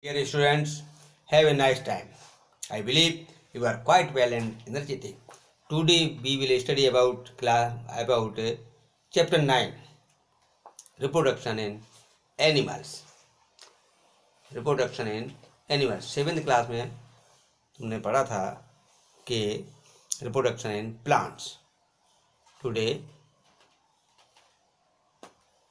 Dear students, have a nice time. I believe you are quite well and energetic. Today we will study about chapter 9, reproduction in animals. Reproduction in animals. 7th class में तुमने पढ़ा था कि reproduction in plants. Today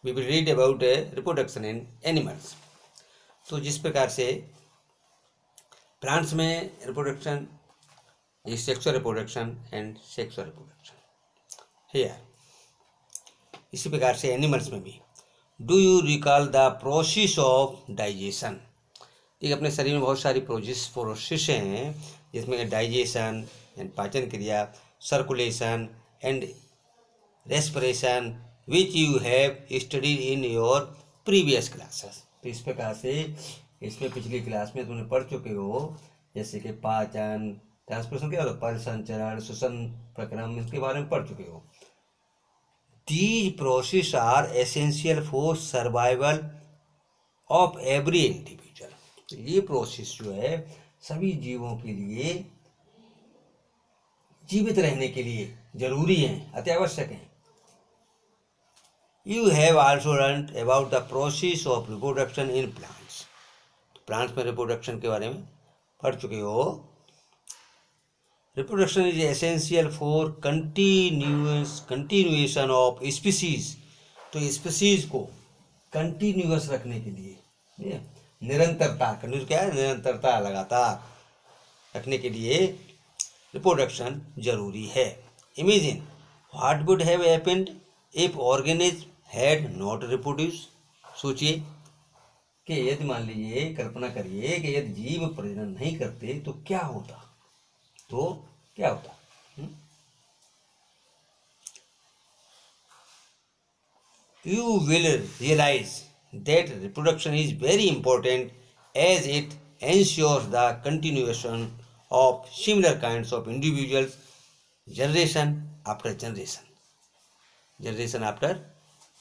we will read about reproduction in animals. तो जिस प्रकार से plants में reproduction is sexual reproduction and sexual reproduction here, इसी प्रकार से एनिमल्स में भी do you recall the process of digestion. एक अपने शरीर में बहुत सारी प्रोसेस हैं जिसमें डाइजेशन एंड पाचन क्रिया, circulation and respiration which you have studied in your previous classes. तो इस प्रकार से इसमें पिछली क्लास में तुमने पढ़ चुके हो, जैसे कि पाचन, ट्रांसपोर्टेशन क्या होता है, परिसंचरण, श्वसन प्रक्रम, इसके बारे में पढ़ चुके हो। These process are essential for survival of every individual. ये प्रोसेस जो है सभी जीवों के लिए जीवित रहने के लिए जरूरी है, अति आवश्यक है। You have also learned about the process of reproduction in plants. Plants में रिप्रोडक्शन के बारे में पढ़ चुके हो। Reproduction is essential for continuation of species. तो स्पीसीज को कंटिन्यूअस रखने के लिए, निरंतरता, कंटिन्यूस क्या है, निरंतरता, लगातार रखने के लिए रिप्रोडक्शन जरूरी है। Imagine what would have happened if organism had not reproduce. सोचिए कि यदि, मान लीजिए, कल्पना करिए कि यदि जीव प्रजनन नहीं करते तो क्या होता, You will realize that reproduction is very important as it ensures the continuation of similar kinds of individuals generation after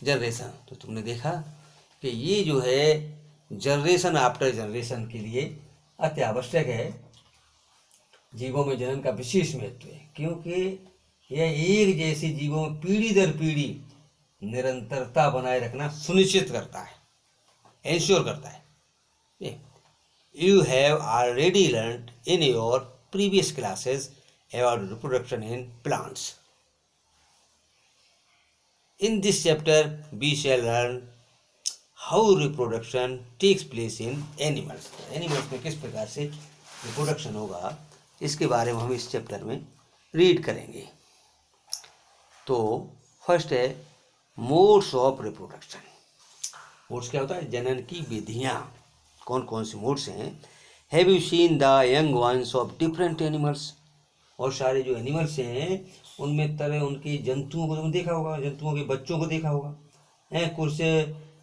generation. तो तुमने देखा कि ये जो है जनरेशन आफ्टर जनरेशन के लिए अति आवश्यक है। जीवों में जनन का विशेष महत्व है क्योंकि यह एक जैसे जीवों में पीढ़ी दर पीढ़ी निरंतरता बनाए रखना सुनिश्चित करता है, एंश्योर करता है। You have already learned in your previous classes about reproduction in plants. In this chapter, we shall learn how reproduction takes place in animals. Animals में किस प्रकार से रिप्रोडक्शन होगा, इसके बारे में हम इस चैप्टर में रीड करेंगे। तो फर्स्ट है मोड्स ऑफ रिप्रोडक्शन। मोड्स क्या होता है, जनन की विधियाँ। कौन कौन सी मोड्स हैं। Have you seen the young once of different animals. और सारे जो एनिमल्स हैं उनमें तरह उनके जंतुओं को तुमने देखा होगा, जंतुओं के बच्चों को देखा होगा। कुछ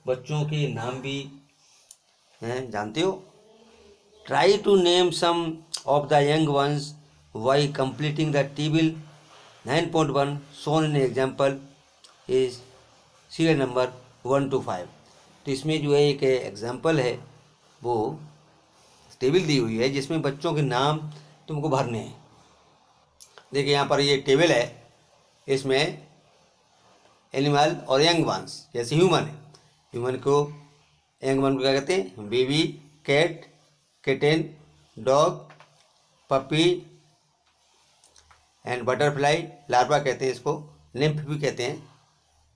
बच्चों के नाम भी हैं, जानते हो। Try to name some of the young ones by completing the table 9.1 shown in example is serial number 1 to 5। तो इसमें जो है एक एग्जाम्पल है, वो टेबल दी हुई है जिसमें बच्चों के नाम तुमको भरने हैं। देखिए यहाँ पर ये टेबल है, इसमें एनिमल और यंग वंस, जैसे ह्यूमन है, ह्यूमन को, यंग वन को क्या कहते हैं, baby, cat, kitten, dog, puppy and butterfly, larva कहते हैं इसको, निम्फ भी कहते हैं,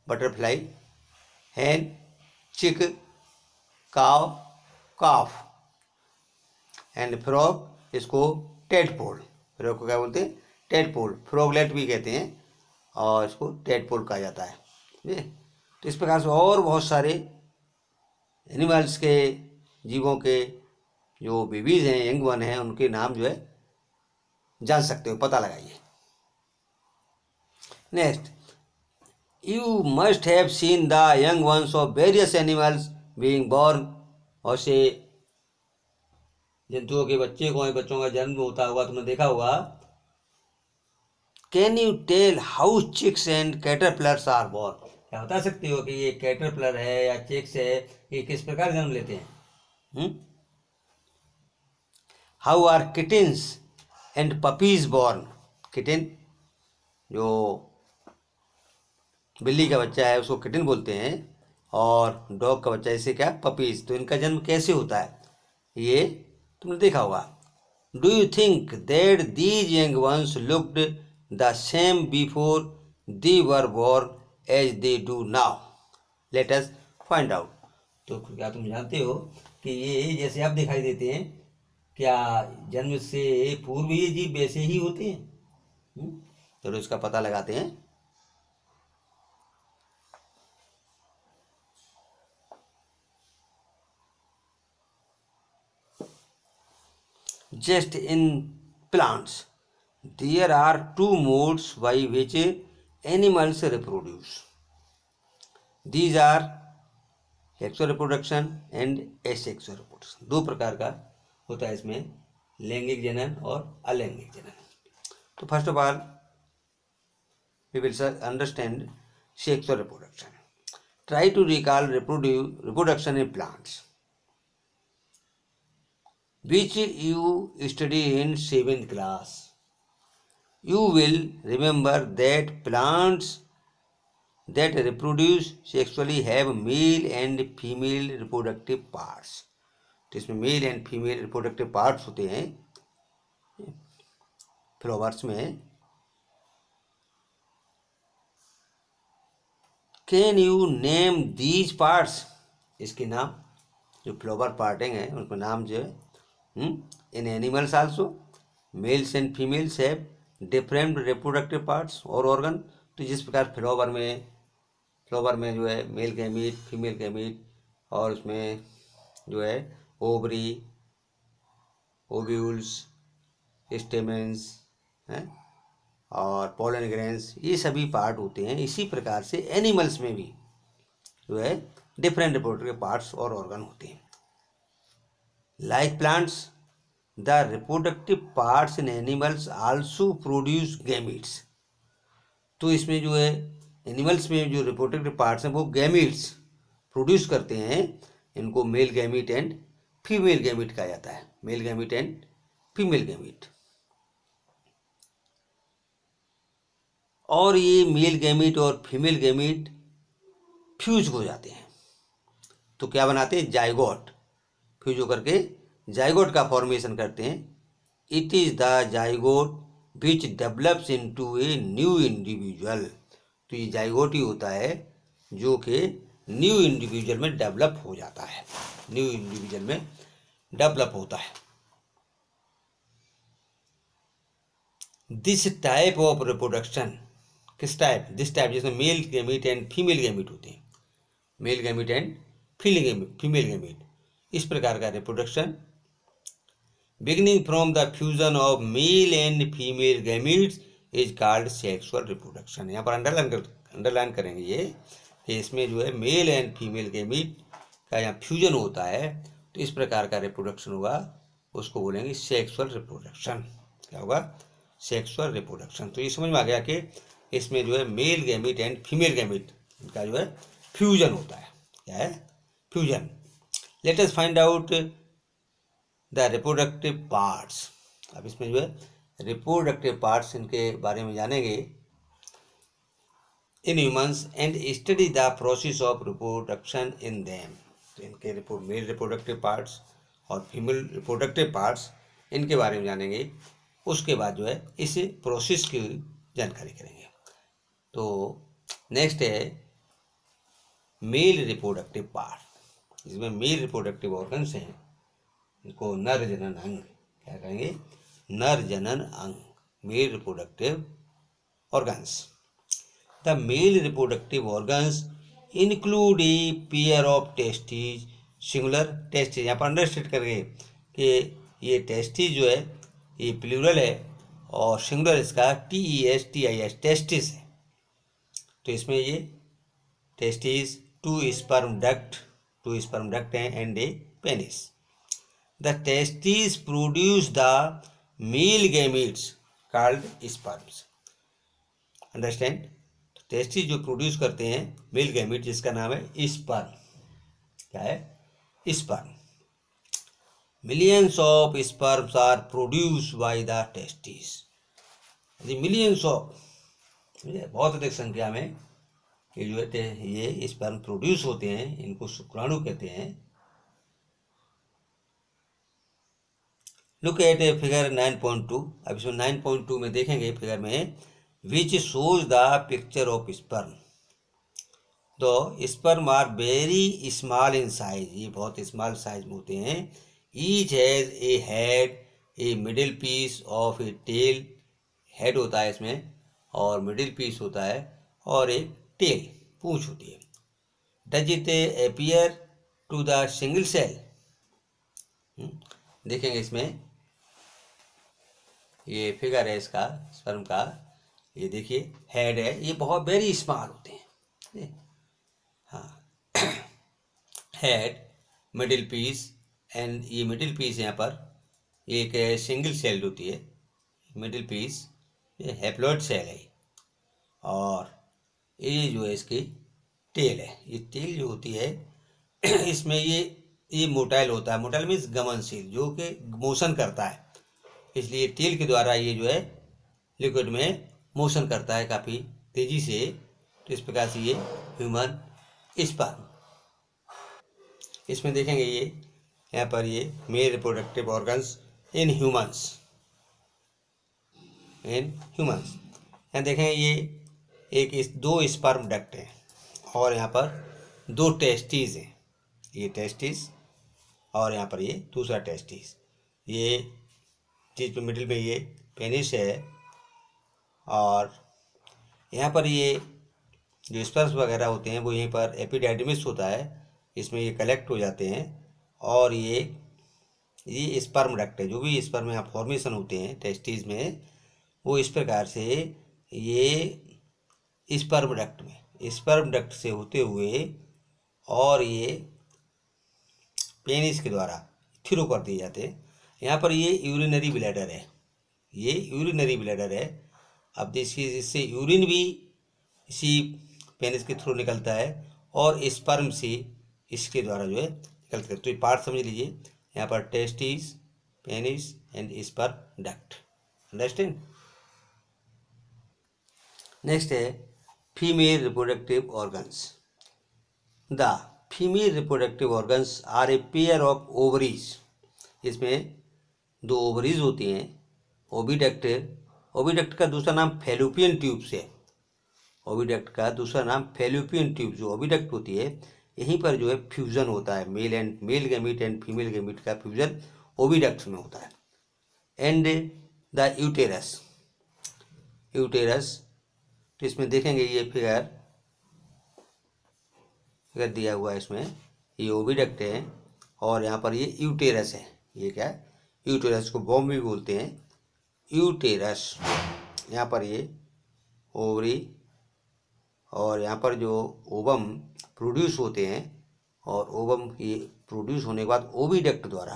बटरफ्लाई, हैन, चिक, काव, काफ एंड फ्रॉग, इसको टेडपोल, फ्रॉग को क्या बोलते हैं, टेडपोल, फ्रॉगलेट भी कहते हैं और इसको टेडपोल कहा जाता है। तो इस प्रकार से और बहुत सारे एनिमल्स के, जीवों के जो बेबीज हैं, यंग वन हैं, उनके नाम जो है जान सकते हो, पता लगाइए। Next, you must have seen the young once of various animals being born. और से जंतुओं के बच्चों का जन्म होता होगा, तुमने देखा होगा। Can you tell how chicks and caterpillars are born. क्या बता सकते हो कि ये कैटरपिलर है या चिक्स है, ये किस प्रकार जन्म लेते हैं। How are kittens and puppies born. Kitten जो बिल्ली का बच्चा है उसको किटन बोलते हैं, और डॉग का बच्चा इसे क्या, पपीज। तो इनका जन्म कैसे होता है ये तुमने देखा होगा। Do you think that these young ones looked the same before they were born as they do now. Let us find out. तो क्या तुम जानते हो कि ये जैसे अब दिखाई देते हैं, क्या जन्म से पूर्व ये जीव वैसे ही होते हैं? चलो इसका पता लगाते हैं। Just in plants, there are two modes by which animals reproduce. These are sexual reproduction and asexual reproduction. दो प्रकार का होता है इसमें, लैंगिक जनन और अलैंगिक जनन। तो first of all we will understand sexual reproduction. Try to recall reproduction in plants, which you study in 7th class. You will remember that plants that reproduce sexually have male and female reproductive parts. तो इसमें male and female reproductive parts होते हैं flowers में। Can you name these parts. इसके नाम जो flower parting है उनका नाम जो है। In animals also males and females have different reproductive parts और ऑर्गन। तो जिस प्रकार फ्लावर में जो है मेल गैमीट, फीमेल गैमीट, और उसमें जो है ओवरी, ओव्यूल्स, स्टेमेंस हैं और पोलन ग्रेन्स, ये सभी पार्ट होते हैं। इसी प्रकार से एनिमल्स में भी जो है डिफरेंट रिप्रोडक्टिव पार्ट्स और ऑर्गन होते हैं। Like plants the reproductive parts in animals also produce gametes. तो इसमें जो है एनिमल्स में जो रिप्रोडक्टिव पार्ट्स हैं वो गैमीट्स प्रोड्यूस करते हैं। इनको male gamete and female gamete कहा जाता है, male gamete and female gamete. और ये मेल गैमीट और फीमेल गैमीट फ्यूज हो जाते हैं तो क्या बनाते हैं, जाइगोट। फ्यूज होकर के जाइगोट का फॉर्मेशन करते हैं। It is the zygote which develops into a new individual. तो ये जाइगोट ही होता है जो कि न्यू इंडिविजुअल में डेवलप हो जाता है, न्यू इंडिविजुअल में डेवलप होता है। दिस टाइप ऑफ रिप्रोडक्शन, किस टाइप, दिस टाइप जिसमें male gamete and female gamete होते हैं, male gamete and female gamete, इस प्रकार का reproduction beginning from the fusion of male and female gametes is called sexual reproduction. यहाँ पर underline करेंगे ये कि इसमें जो है मेल एंड फीमेल गैमीट का यहाँ फ्यूजन होता है, तो इस प्रकार का रिप्रोडक्शन होगा, उसको बोलेंगे सेक्सुअल रिप्रोडक्शन। क्या होगा, सेक्सुअल रिप्रोडक्शन। तो ये समझ में आ गया कि इसमें जो है male gamete and female gamete इनका जो है फ्यूजन होता है। क्या है, fusion. Late us find out the reproductive parts. अब इसमें जो है रिप्रोडक्टिव पार्ट्स इनके बारे में जानेंगे in humans and study the process of reproduction in them. तो इनके मेल रिप्रोडक्टिव पार्ट्स और फीमेल रिप्रोडक्टिव पार्ट्स इनके बारे में जानेंगे, उसके बाद जो है इस प्रोसेस की जानकारी करेंगे। तो नेक्स्ट है मेल रिप्रोडक्टिव पार्ट, जिसमें मेल रिप्रोडक्टिव ऑर्गन्स हैं, इनको नर जनन अंग क्या कहेंगे, नर जनन अंग, male reproductive organs. The male reproductive organs include A pair of testis, singular testis. यहाँ पर अंडरस्टैंड करेंगे कि ये टेस्टिस जो है ये प्लूरल है और सिंगुलर इसका TESTIS टेस्टिस है। तो इसमें ये टेस्टिस, टू स्पर्म डक्ट हैं and A penis. The testis produce the male gametes called sperms. Understand, testis जो प्रोड्यूस करते हैं मेल गैमीट जिसका नाम है स्पर्म। क्या है, sperm. Millions of sperms are produce by the testis. Millions of, बहुत अधिक संख्या में ये जो है ये स्पर्म प्रोड्यूस होते हैं, इनको शुक्राणु कहते हैं। Look at a figure 9.2। अब इसमें 9.2 में देखेंगे फिगर में, which shows the picture of sperm. तो sperm are very small in size, ये बहुत स्मॉल साइज में होते हैं। Each has a head, a middle piece of a tail, head होता है इसमें और मिडिल पीस होता है और एक टेल, पूंछ होती है। Does it appear to the single cell. देखेंगे इसमें ये फिगर है इसका स्पर्म का, ये देखिए हेड है, ये बहुत वेरी स्मॉल होते हैं। हाँ, हेड, मिडिल पीस एंड ये मिडिल पीस यहाँ पर एक सिंगल सेल होती है, मिडिल पीस ये हैप्लॉइड सेल है। और ये जो है इसकी टेल है, ये टेल जो होती है इसमें ये मोटाइल होता है। मोटाइल मीन्स गमनशील, जो कि मोशन करता है, इसलिए टेल के द्वारा ये जो है लिक्विड में मोशन करता है काफ़ी तेज़ी से। तो इस प्रकार से ये ह्यूमन स्पर्म। इसमें देखेंगे ये यहाँ पर ये male reproductive organs in humans, यहाँ देखेंगे ये एक दो स्पर्म डक्ट हैं और यहाँ पर दो टेस्टिस हैं, ये टेस्टिस और यहाँ पर ये दूसरा टेस्टिस। ये चीज़ पे मिडिल में ये पेनिस है और यहाँ पर ये जो स्पर्म्स वगैरह होते हैं वो यहीं पर एपिडाइडिमिस होता है, इसमें ये कलेक्ट हो जाते हैं। और ये स्पर्म डक्ट है, जो भी स्पर्म यहाँ फॉर्मेशन होते हैं टेस्टिस में, वो इस प्रकार से ये स्पर्म डक्ट से होते हुए और ये पेनिस के द्वारा थ्रू कर दिए जाते हैं। यहाँ पर ये यूरिनरी ब्लैडर है, ये यूरिनरी ब्लैडर है। अब इससे यूरिन भी इसी पेनिस के थ्रू निकलता है और स्पर्म से इसके द्वारा जो है निकलता है। तो ये पार्ट समझ लीजिए, यहाँ पर testis, penis and sperm duct. Understand. Next है female reproductive organs. The female reproductive organs are a pair of ovaries. इसमें दो ओवरीज होती हैं। ओविडक्ट का दूसरा नाम फैलोपियन ट्यूब्स है। ओविडक्ट का दूसरा नाम फैलोपियन ट्यूब, जो ओविडक्ट होती है, यहीं पर जो है फ्यूजन होता है, male gamete and female gamete का फ्यूजन ओविडक्ट में होता है। एंड द यूटेरस, तो इसमें देखेंगे ये फिगर दिया हुआ है, इसमें ये ओविडक्ट है और यहाँ पर ये यूटेरस है। ये क्या है? यूटेरस को बॉम्ब भी बोलते हैं, यूटेरस। यहाँ पर ये ओवरी और यहाँ पर जो ओवम प्रोड्यूस होते हैं और ओवम की प्रोड्यूस होने के बाद ओविडक्ट द्वारा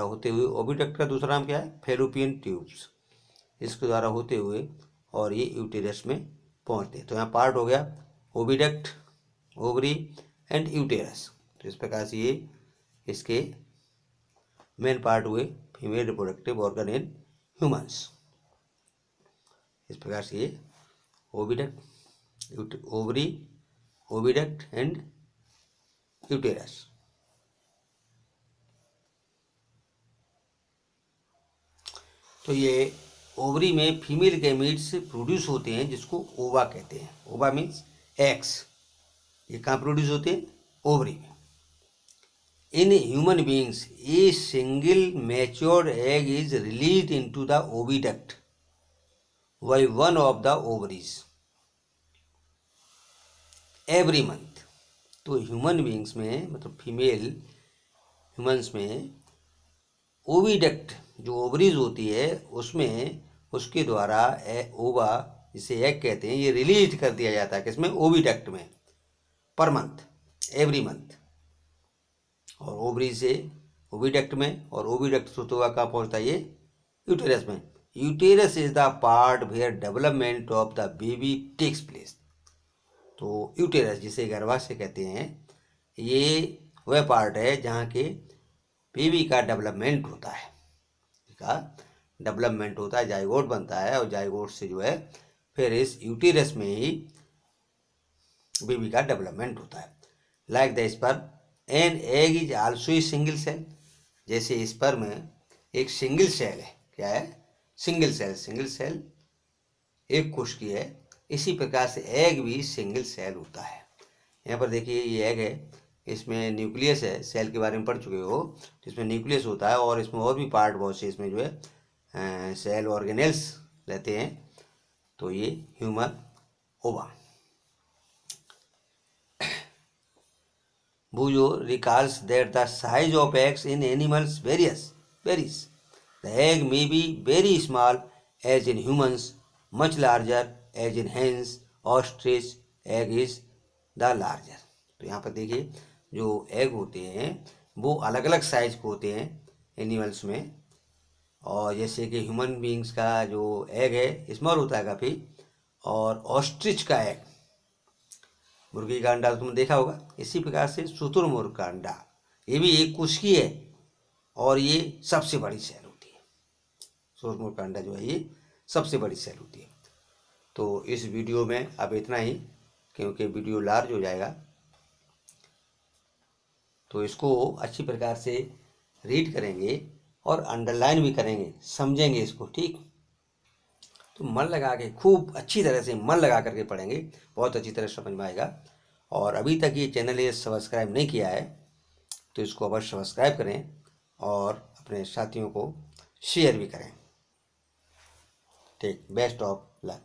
होते हुए, ओविडक्ट का दूसरा नाम क्या है? फैलोपियन ट्यूब्स, इसके द्वारा होते हुए और ये यूटेरस में पहुँचते हैं। तो यहाँ पार्ट हो गया ओविडक्ट, ओवरी एंड यूटेरस। तो इस प्रकार से ये इसके मेन पार्ट हुए female reproductive organ in humans. इस प्रकार से ये oviduct, ovary, oviduct and uterus. तो ये ओवरी में फीमेल गैमीट्स प्रोड्यूस होते हैं, जिसको ओवा कहते हैं। ओवा मीन्स एग्स। ये कहाँ प्रोड्यूस होते हैं? ओवरी में। In human beings a single matured egg is release into the oviduct by one of the ovaries every month. तो ह्यूमन बींग्स में, मतलब फीमेल ह्यूमंस में, ओविडक्ट जो ओवरीज होती है उसमें उसके द्वारा ओवा, जिसे एग कहते हैं, ये रिलीज कर दिया जाता है किसमें? ओविडक्ट में, पर मंथ, एवरी मंथ। और ओवरी से ओविडक्ट में और ओविडक्ट से होता हुआ कहाँ पहुँचता है? ये यूटेरस में। Uterus is the part where development of the baby takes place. तो यूटेरस, जिसे गर्भाशय कहते हैं, ये वह पार्ट है जहाँ के बेबी का डेवलपमेंट होता है, का डेवलपमेंट होता है, जाइगोट बनता है और जाइगोट से जो है फिर इस यूटेरस में ही बेबी का डेवलपमेंट होता है। Like the sperm an egg is also a single cell, जैसे स्पर्म में एक सिंगल सेल है, क्या है, सिंगल सेल, सिंगल सेल एक कोश की है, इसी प्रकार से एग भी सिंगल सेल होता है। यहाँ पर देखिए ये एग है, इसमें न्यूक्लियस है, सेल के बारे में पढ़ चुके हो, तो इसमें न्यूक्लियस होता है और इसमें और भी पार्ट बहुत से इसमें जो है सेल ऑर्गेनेल्स रहते हैं। तो ये ह्यूमन ओवा। Bujo recalls that the size of eggs in animals varies. The egg may be very small as in humans, much larger as in hens, ostrich egg is the larger. तो यहाँ पर देखिए जो एग होते हैं वो अलग अलग साइज के होते हैं एनिमल्स में, और जैसे कि ह्यूमन बींग्स का जो एग है स्मॉल होता है काफ़ी, और ऑस्ट्रिच का एग, मुर्गी का अंडा तुमने देखा होगा, इसी प्रकार से शुतुरमुर्ग का अंडा ये भी एक कुशकी है और ये सबसे बड़ी सेल होती है। शुतुरमुर्ग का अंडा जो है ये सबसे बड़ी सेल होती है। तो इस वीडियो में अब इतना ही, क्योंकि वीडियो लार्ज हो जाएगा, तो इसको अच्छी प्रकार से रीड करेंगे और अंडरलाइन भी करेंगे, समझेंगे इसको, ठीक। तो मन लगा के, खूब अच्छी तरह से मन लगा करके पढ़ेंगे, बहुत अच्छी तरह समझ में आएगा। और अभी तक ये चैनल ये सब्सक्राइब नहीं किया है तो इसको अवश्य सब्सक्राइब करें और अपने साथियों को शेयर भी करें। ठीक, बेस्ट ऑफ लक।